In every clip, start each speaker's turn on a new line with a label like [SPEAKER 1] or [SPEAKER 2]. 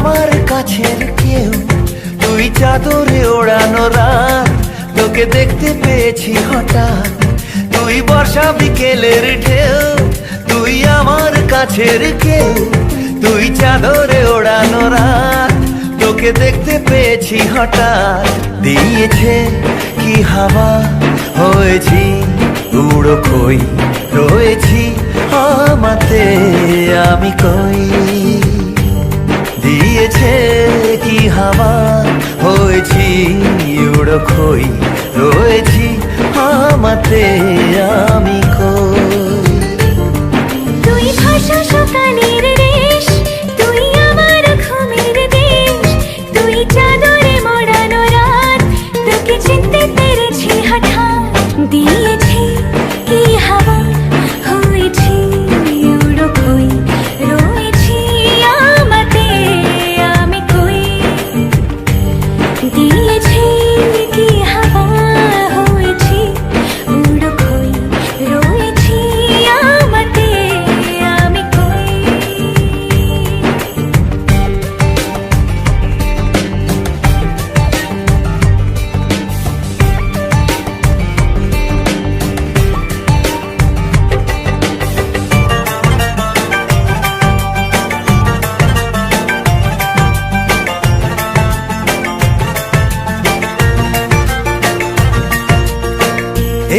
[SPEAKER 1] আমার কাছের কেউ, তুই চাদরে ওড়ানো রাত, তোকে দেখতে পেয়েছি হঠাৎ। তুই বর্ষা বিকেলের ঢেউ, তুই আমার কাছের কেউ, তুই চাদরে ওড়ানো রাত, তোকে দেখতে পেয়েছি হঠাৎ। দিয়েছে কি হাওয়া, হয়েছি উড়ো খই, রয়েছি আমাতে আমি কই। দিয়েছে কি হাওয়া, হয়েছি উড়ো খই, রয়েছি আমাতে আমি কই।
[SPEAKER 2] তুই ভাষা সকালের রেশ, তুই আমার ঘুমের দেশ, তুই চাদরে মোড়ানো রাত, তোকে চিনতে পেরেছি হঠাৎ। দিয়েছি কি হাওয়া, হয়েছি উড়ো খই, রয়েছি আমাতে আমি কই। দিয়েছি কি হাওয়া, হয়েছি উড়ো খই, রয়েছি আমাতে আমি কই।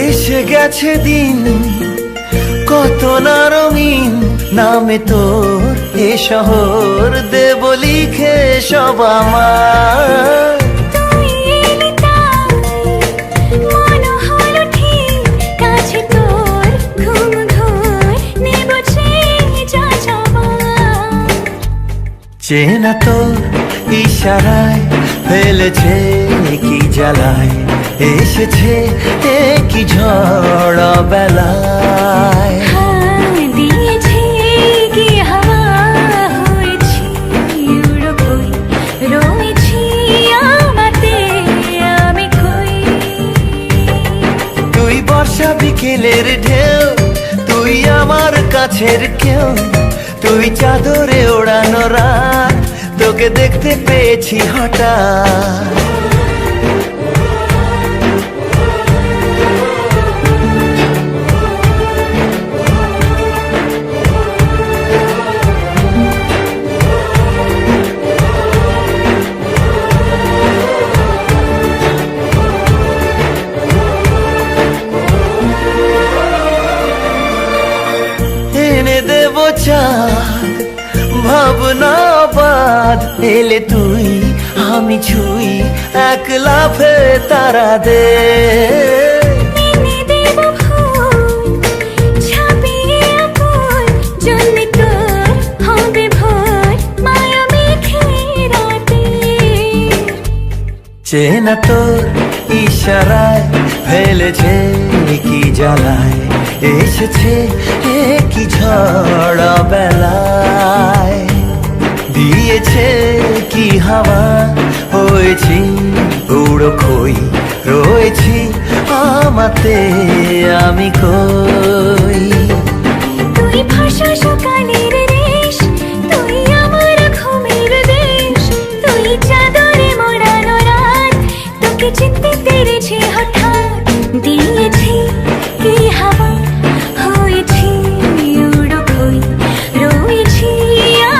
[SPEAKER 1] এসে গেছে দিন কত না রঙিন, নামে তোর এ শহর দেব লিখে সব আমার।
[SPEAKER 2] তুই এলি তাই মন হলো ঠিক, কাছে তোর ঘুম ঘোর নেব যা যাবার।
[SPEAKER 1] চেনা তোর ইশারায় ফেলেছে কি জ্বালায়, এসেছে কি ঝড় বেলায়।
[SPEAKER 2] দিয়েছি কি হাওয়া, হয়েছি উড়ো খই, রয়েছি আমাতে আমি কই।
[SPEAKER 1] তুই বর্ষা বিকেলের ঢেউ, তুই আমার কাছের কেউ, তুই চাদরে ওড়ানো রাত, তোকে দেখতে পেয়েছি হঠাৎ। এনে দেব চাঁদ ভাবনা বাদ, এলে তুই আমি ছুই এক লাফে তারা দে।
[SPEAKER 2] এনে দেব ফুল ছাপিয়ে ফুল, জন্মে তোর হবে ভোর মায়া মেঘে রাতে।
[SPEAKER 1] চেনা তোর ইশারায় ফেলেছে কি জ্বালায়, এসেছে কি ঝড় বেলায়। দিয়েছে কি হাওয়া, হয়েছি উড়ো খই, রয়েছি আমাতে আমি কই।
[SPEAKER 2] তুই ভাষা সকালের রেশ, তুই আমার ঘুমের দেশ, তুই চাদরে মোড়ানো রাত, তোকে চিনতে পেরেছি হঠাৎ। দিয়েছি কি হাওয়া, হয়েছি উড়ো খই, রয়েছি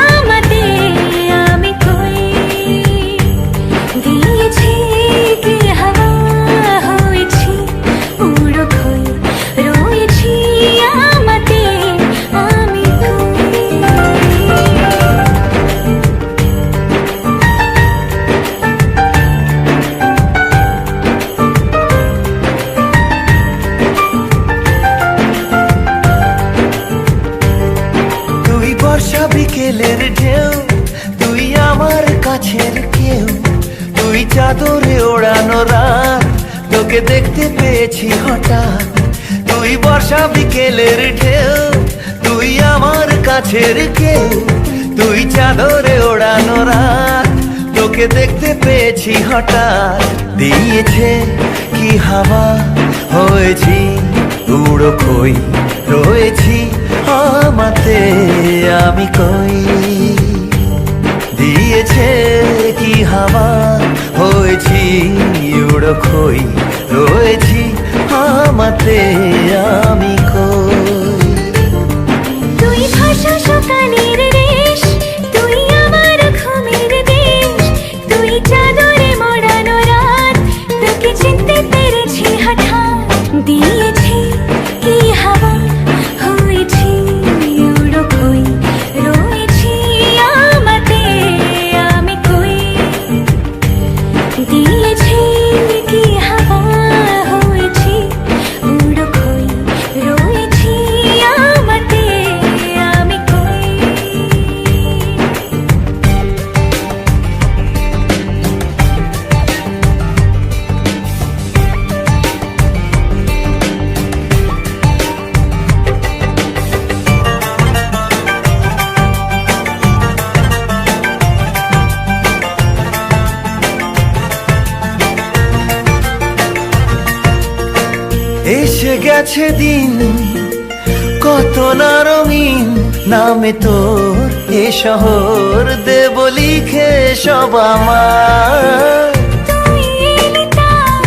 [SPEAKER 2] আমাতে আমি কই। দিয়েছি কি হাওয়া, হয়েছি উড়ো খই, রয়েছি আমাতে আমি কই।
[SPEAKER 1] তুই বর্ষা বিকেলের ঢেউ, তুই আমার কাছের কেউ, তুই চাদরে ওড়ানো রাত, তোকে দেখতে পেয়েছি হঠাৎ। তুই বর্ষা বিকেলের ঢেউ, তুই আমার কাছের কেউ, তুই চাদরে ওড়ানো রাত, তোকে দেখতে পেয়েছি হঠাৎ। দিয়েছে কি হাওয়া, হয়েছি উড়ো খই, রয়েছি আমাতে আমি কই। দিয়েছে হাওয়া হয়েছি উড়ো খই রয়েছি আমাতে আমি কই
[SPEAKER 2] তুই ভাষা সকালের রেশ, তুই আমার ঘুমের দেশ, তুই চাদরে মোড়ানো রাত, তোকে চিনতে পেরেছি হঠাৎ। দিয়েছি কি হাওয়া হয়েছি উড়ো খই রয়েছি আমাতে আমি কই। দিয়েছি কি হাওয়া হয়েছি উড়ো খই রয়েছি আমাতে আমি কই।
[SPEAKER 1] এসে গেছে দিন কত না রঙিন, নামে তোর এ শহর দেব লিখে সব আমার।
[SPEAKER 2] তুই এলি তাই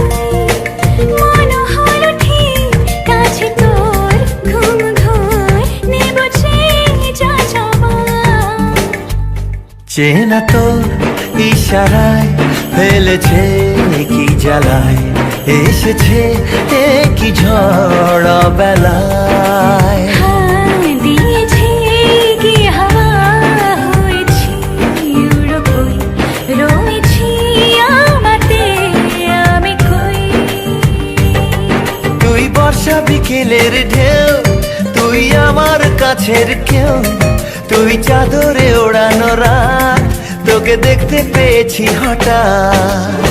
[SPEAKER 2] মন হলো ঠিক, কাছে তোর ঘুম ঘোর নেব চেয়ে যা যাবার।
[SPEAKER 1] চেনা তোর ইশারায় ফেলেছে কি জ্বালায়, এসেছে কি ঝড় বেলায়।
[SPEAKER 2] দিয়েছি কি হাওয়া হয়েছি উড়ো খই রয়েছি আমাতে আমি কই।
[SPEAKER 1] তুই বর্ষা বিকেলের ঢেউ, তুই আমার কাছের কেউ, তুই চাদরে ওড়ানো রাত, তোকে দেখতে পেয়েছি হঠাৎ।